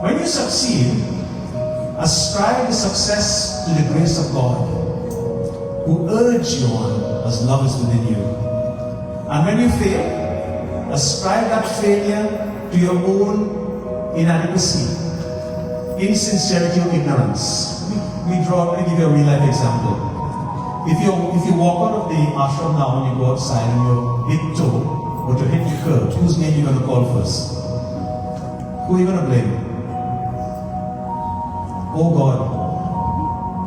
When you succeed, ascribe the success to the grace of God, who urged you on as love is within you. And when you fail, ascribe that failure to your own inadequacy, insincerity or ignorance. Let me give you a real life example. If you walk out of the ashram now and you go outside and your big toe or to hit the curb, whose name are you going to call first? Who are you going to blame? Oh God.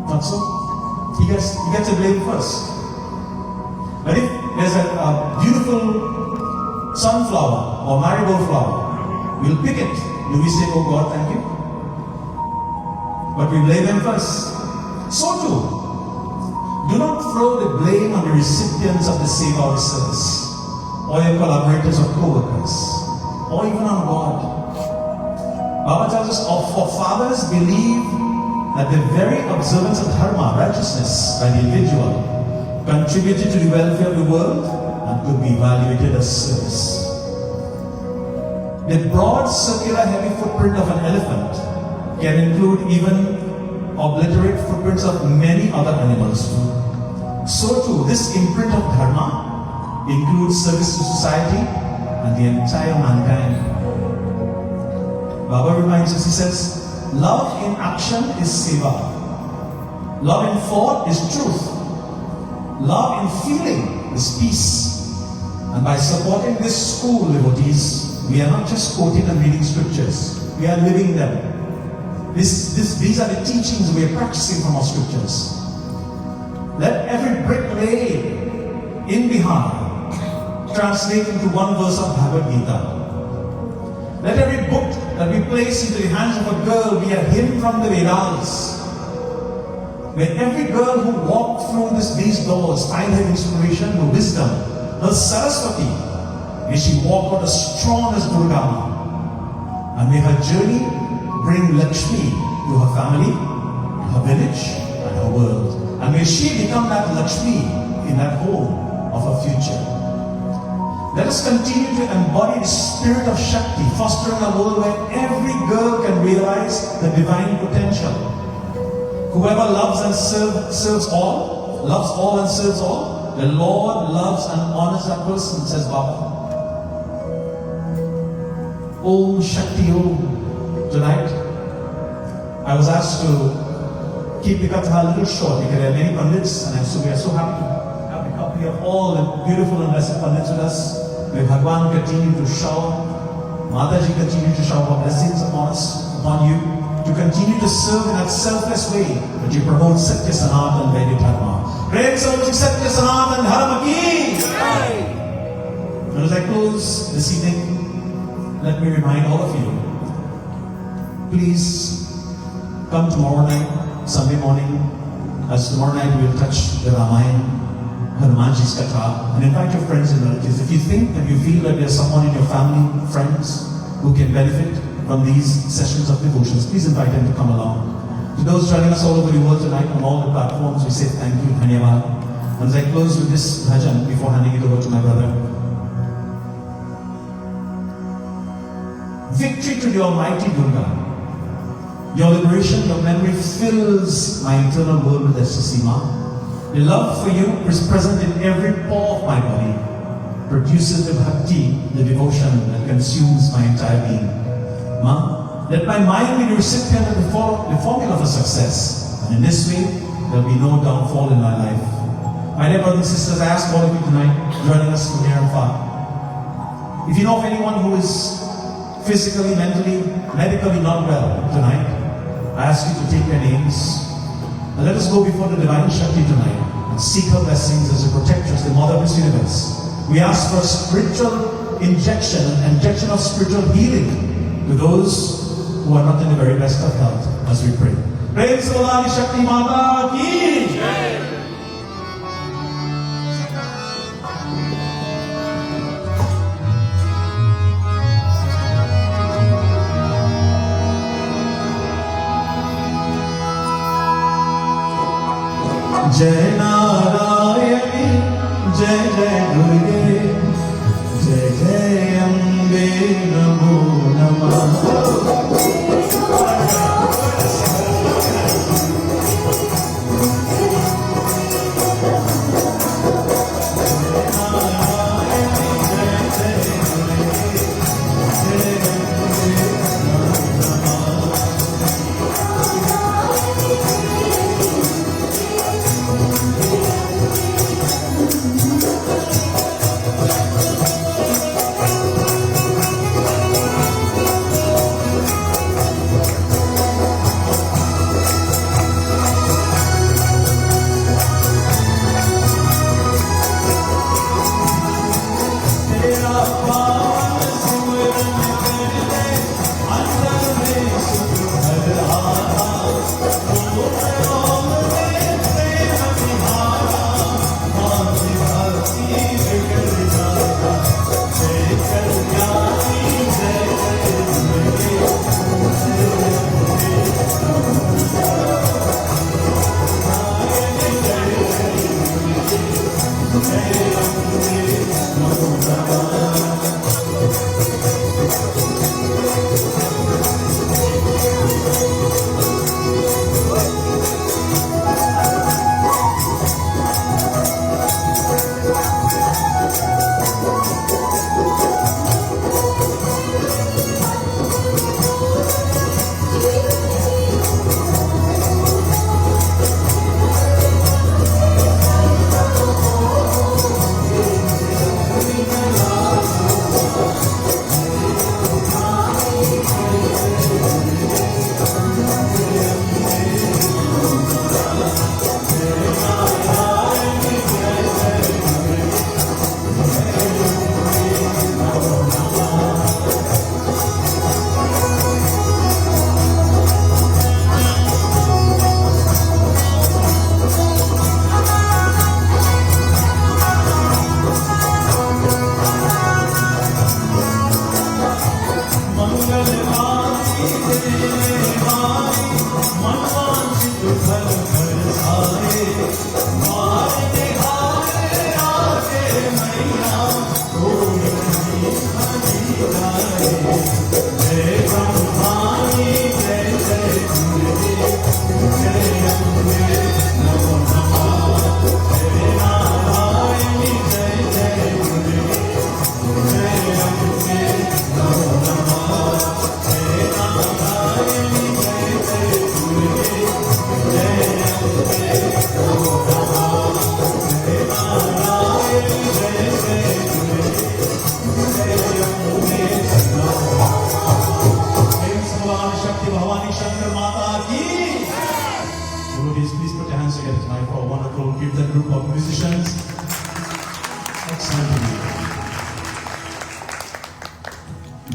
Not so? He gets a blame first. But if there's a beautiful sunflower or marigold flower, we'll pick it. Do we say, oh God, thank you? But we blame him first. So too, do not throw the blame on the recipients of the save our service, or your collaborators or co-workers, or even on God. Baba tells us, for fathers believe that the very observance of dharma, righteousness, by the individual, contributed to the welfare of the world and could be evaluated as service. The broad circular heavy footprint of an elephant can include even obliterate footprints of many other animals too. So too, this imprint of dharma includes service to society and the entire mankind. Baba reminds us, he says, love in action is seva. Love in thought is truth. Love in feeling is peace. And by supporting this school, devotees, we are not just quoting and reading scriptures, we are living them. These are the teachings we are practicing from our scriptures. Let every brick laid in Bihar translate into one verse of Bhagavad Gita. Let every book that we place into the hands of a girl be a hymn from the Vedas. May every girl who walked through these doors find her inspiration, her wisdom, her Saraswati. May she walk out as strong as Durga. And may her journey bring Lakshmi to her family, her village, and her world. And may she become that Lakshmi in that home of her future. Let us continue to embody the spirit of Shakti, fostering a world where every girl can realize the divine potential. Whoever loves and serves all, loves all and serves all, the Lord loves and honors that person, says Baba. Om Shakti Om. Tonight, I was asked to keep the katha a little short because there are many pandits, and we are so happy to have the company of all the beautiful and blessed pandits with us. May Bhagwan continue to shower, Mataji continue to shower blessings upon us, upon you, to continue to serve in that selfless way that you promote Satya Sanatan Vedic Dharma. Prem Samajik Satya Sanatan Dharma ki! It was like close this evening, let me remind all of you, please come tomorrow night, Sunday morning, as tomorrow night we'll touch the Ramayana, Hanumanji's Katha, and invite your friends and relatives. If you think and you feel that there's someone in your family, friends, who can benefit from these sessions of devotions, please invite them to come along. To those joining us all over the world tonight on all the platforms, we say thank you, Dhanyavad. And as I close with this bhajan before handing it over to my brother. Victory to the Almighty Durga. Your liberation, your memory fills my internal world with ecstasy, Ma. The love for you is present in every pore of my body, produces the bhakti, the devotion that consumes my entire being. Ma, let my mind be the recipient of the formula for success, and in this way, there will be no downfall in my life. My dear brothers and sisters, I ask all of you tonight, joining us from near and far, if you know of anyone who is physically, mentally, medically not well tonight, I ask you to take their names and let us go before the Divine Shakti tonight and seek her blessings as a protectress, the Mother of this universe. We ask for a spiritual injection, an injection of spiritual healing to those who are not in the very best of health as we pray. Praise the Lord, Shakti Mata ki Jai. जय नारायणी जय जय दुर्गे जय जय अम्बे नमो नमः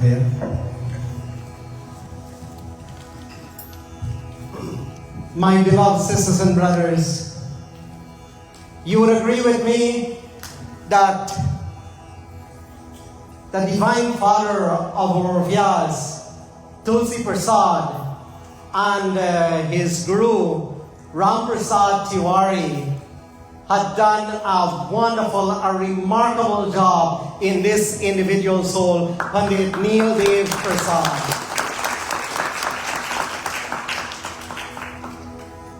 There. My beloved sisters and brothers, you would agree with me that the Divine Father of our Vyas, Tulsi Prasad, and his Guru, Ram Prasad Tiwari, had done a wonderful, a remarkable job in this individual soul, Pandit Neil Dev Prasad.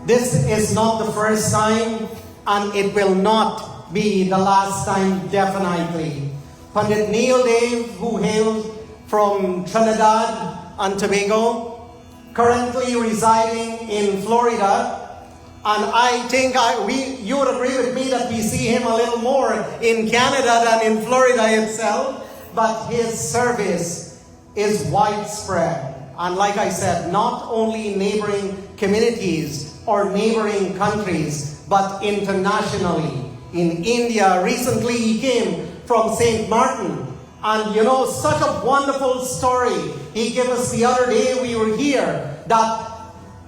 This is not the first time, and it will not be the last time, definitely. Pandit Neil Dev, who hailed from Trinidad and Tobago, currently residing in Florida, and I think you would agree with me that we see him a little more in Canada than in Florida itself, but his service is widespread. And like I said, not only in neighboring communities or neighboring countries, but internationally. In India, recently he came from St. Martin. And you know, such a wonderful story he gave us the other day we were here, that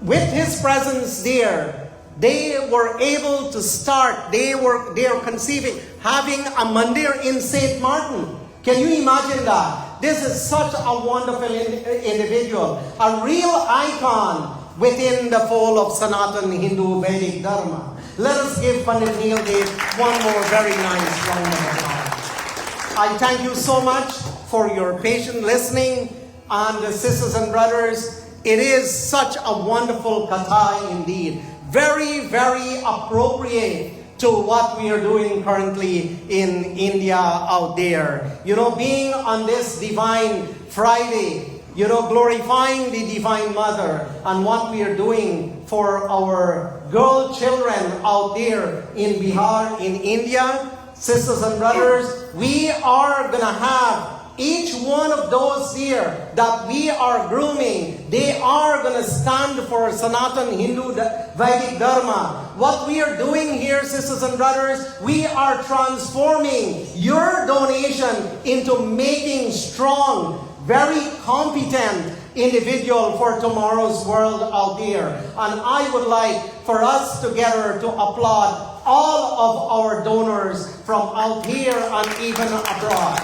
with his presence there, they were able to start, they are conceiving, having a mandir in St. Martin. Can you imagine that? This is such a wonderful individual, a real icon within the fold of Sanatan Hindu Vedic Dharma. Let us give Pandit Neil Dev one more very nice round of applause. I thank you so much for your patient listening, and sisters and brothers, it is such a wonderful katha indeed. Very, very appropriate to what we are doing currently in India out there. You know, being on this Divine Friday, you know, glorifying the Divine Mother and what we are doing for our girl children out there in Bihar, in India. Sisters and brothers, we are going to have each one of those here that we are grooming, they are going to stand for Sanatan Hindu Vedic Dharma. What we are doing here, sisters and brothers, we are transforming your donation into making strong, very competent individual for tomorrow's world out there. And I would like for us together to applaud all of our donors from out here and even abroad.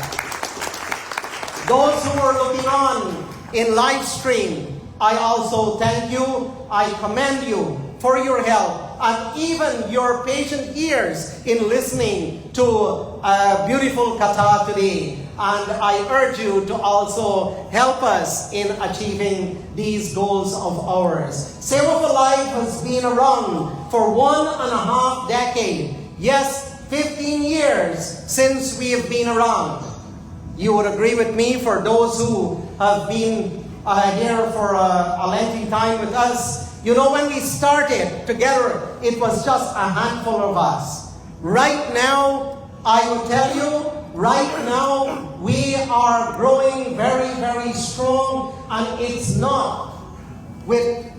Those who are looking on in live stream, I also thank you. I commend you for your help and even your patient ears in listening to a beautiful katha today. And I urge you to also help us in achieving these goals of ours. Seva for Life has been around for 1.5 decades. Yes, 15 years since we have been around. You would agree with me, for those who have been here for a lengthy time with us. You know, when we started together, it was just a handful of us. Right now, I will tell you, right now, we are growing very, very strong, and it's not with,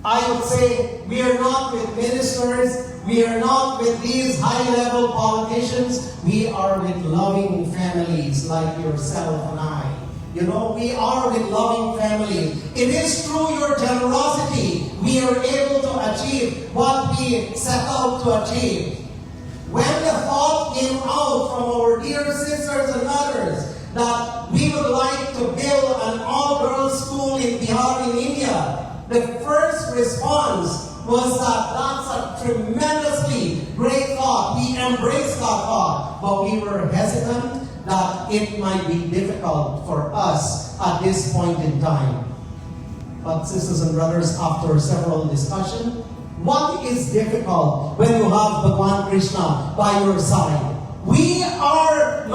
I would say, we are not with ministers, we are not with these high-level politicians, we are with loving families like yourself and I. You know, we are with loving families. It is through your generosity we are able to achieve what we set out to achieve. When the thought came out from our dear sisters and others that we would like to build an all-girls school in Bihar in India, the first response was that that's a tremendously great thought. We embraced that thought, but we were hesitant that it might be difficult for us at this point in time. But sisters and brothers, after several discussions, what is difficult when you have Bhagwan Krishna by your side? We are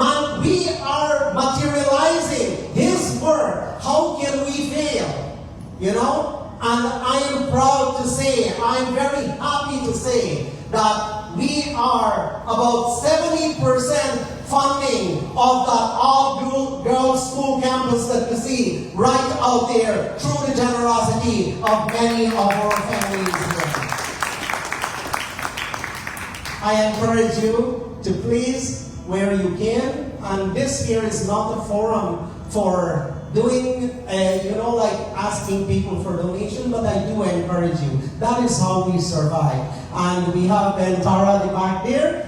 materializing His work. How can we fail? You know? And I am proud to say, I'm very happy to say that we are about 70% funding of that all-girls school campus that you see right out there through the generosity of many of our families here. I encourage you to please, where you can, and this here is not a forum for doing, like asking people for donation, but I do encourage you. That is how we survive. And we have Bentara at the back there.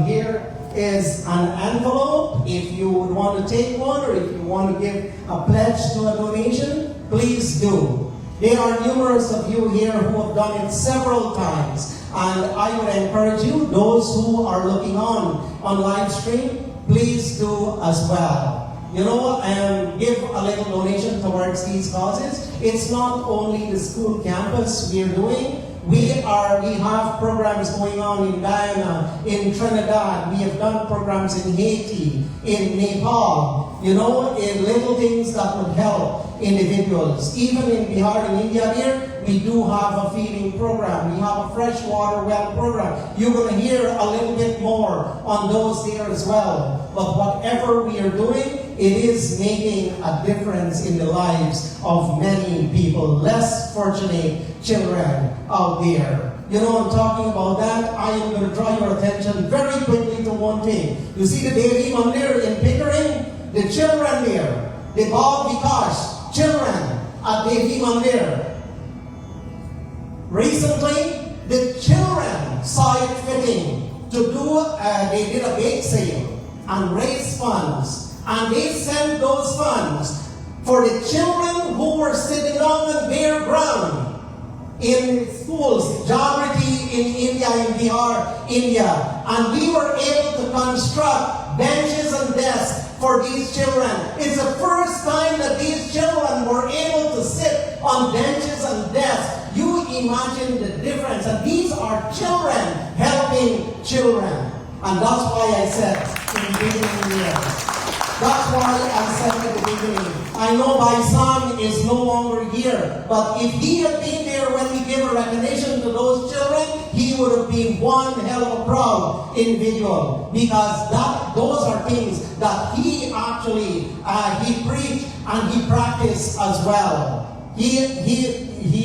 Here is an envelope. If you would want to take one, or if you want to give a pledge to a donation, please do. There are numerous of you here who have done it several times. And I would encourage you, those who are looking on live stream, please do as well. And give a little donation towards these causes. It's not only the school campus we're doing. We have programs going on in Guyana, in Trinidad. We have done programs in Haiti, in Nepal. In little things that would help individuals. Even in Bihar, in India here, we do have a feeding program. We have a freshwater well program. You're going to hear a little bit more on those there as well. But whatever we are doing, it is making a difference in the lives of many people, less fortunate children out there. I'm talking about that. I am going to draw your attention very quickly to one thing. You see the Devi Mandir in Pickering? The children there, the Bal Vikas children at Devi Mandir. Recently, the children saw it fitting to they did a bake sale and raise funds. And they sent those funds for the children who were sitting on the bare ground in schools, majority in India, in Bihar, India. And we were able to construct benches and desks for these children. It's the first time that these children were able to sit on benches and desks. You imagine the difference. And these are children helping children. And that's why I said in the beginning here. That's why I said at the beginning, I know Baisan is no longer here, but if he had been there when we gave a recognition to those children, he would have been one hell of a proud individual, because those are things that he actually, he preached and he practiced as well. He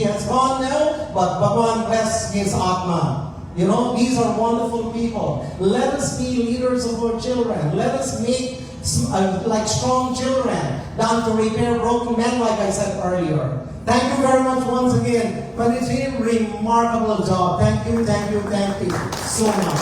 has gone now, but Bhagwan bless his Atma. These are wonderful people. Let us be leaders of our children. Let us make like strong children than to repair broken men, like I said earlier. Thank you very much once again. But it's a remarkable job. Thank you so much.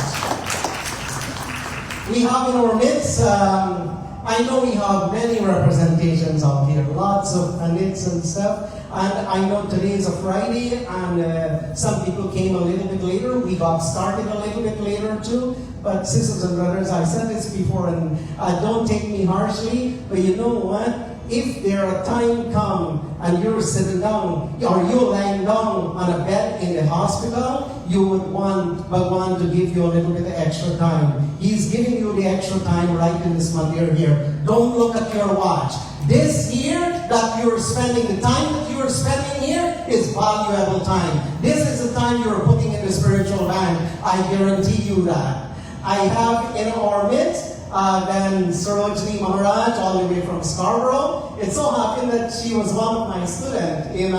We have in our midst, I know we have many representations out here, lots of pundits and stuff. And I know today is a Friday, and some people came a little bit later. We got started a little bit later too. But sisters and brothers, I said this before, and don't take me harshly, but you know what? If there a time come and you're sitting down, or you're lying down on a bed in the hospital, you would want Bhagwan to give you a little bit of extra time. He's giving you the extra time right in this mandir here. Don't look at your watch. This year that you're spending, the time that you're spending here is valuable time. This is the time you're putting in the spiritual bank. I guarantee you that. I have in our midst then Sarojini Maharaj, all the way from Scarborough. It so happened that she was one of my students in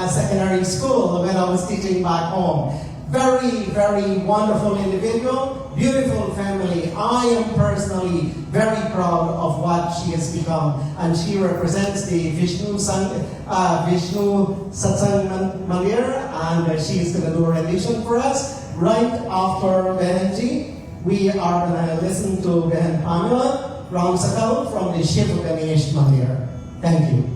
secondary school when I was teaching back home. Very, very wonderful individual, beautiful family. I am personally very proud of what she has become. And she represents the Vishnu Satsang Mandir, and she is going to do a rendition for us. Right after Behenji, we are going to listen to Behen Pamela Ramsakal from the Shiv Ganesh Mandir. Thank you.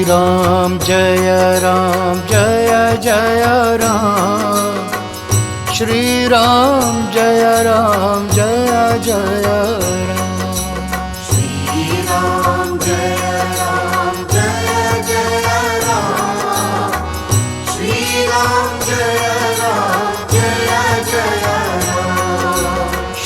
Ram जय जय राम, श्री राम जय जय